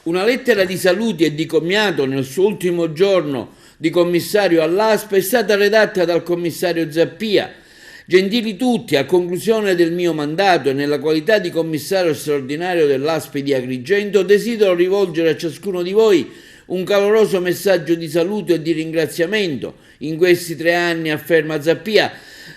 Una lettera di saluti e di commiato nel suo ultimo giorno di commissario all'ASP è stata redatta dal commissario Zappia. Gentili tutti, a conclusione del mio mandato e nella qualità di commissario straordinario dell'ASP di Agrigento, desidero rivolgere a ciascuno di voi un caloroso messaggio di saluto e di ringraziamento. In questi 3 anni, afferma Zappia,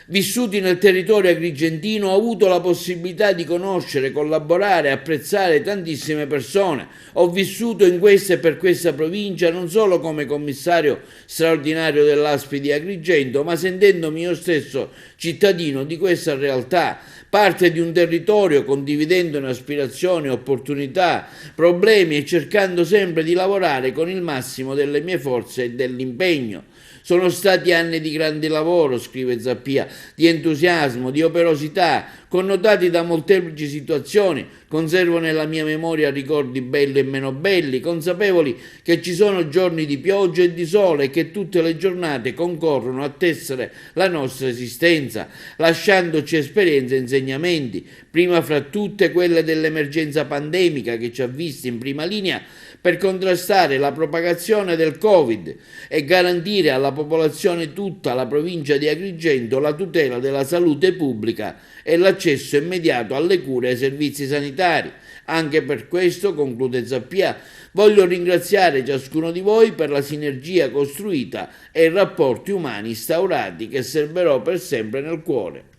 vissuti nel territorio agrigentino, ho avuto la possibilità di conoscere, collaborare e apprezzare tantissime persone. Ho vissuto in questa e per questa provincia non solo come commissario straordinario dell'ASP di Agrigento, ma sentendomi io stesso cittadino di questa realtà, parte di un territorio, condividendone aspirazioni, opportunità, problemi e cercando sempre di lavorare con il massimo delle mie forze e dell'impegno. Sono stati anni di grande lavoro, scrive Zappia, di entusiasmo, di operosità, connotati da molteplici situazioni. Conservo nella mia memoria ricordi belli e meno belli, consapevoli che ci sono giorni di pioggia e di sole e che tutte le giornate concorrono a tessere la nostra esistenza, lasciandoci esperienze e insegnamenti, prima fra tutte quelle dell'emergenza pandemica che ci ha visti in prima linea per contrastare la propagazione del Covid e garantire alla popolazione tutta la provincia di Agrigento la tutela della salute pubblica e l'accesso immediato alle cure e ai servizi sanitari. Anche per questo, conclude Zappia, voglio ringraziare ciascuno di voi per la sinergia costruita e i rapporti umani instaurati che serberò per sempre nel cuore.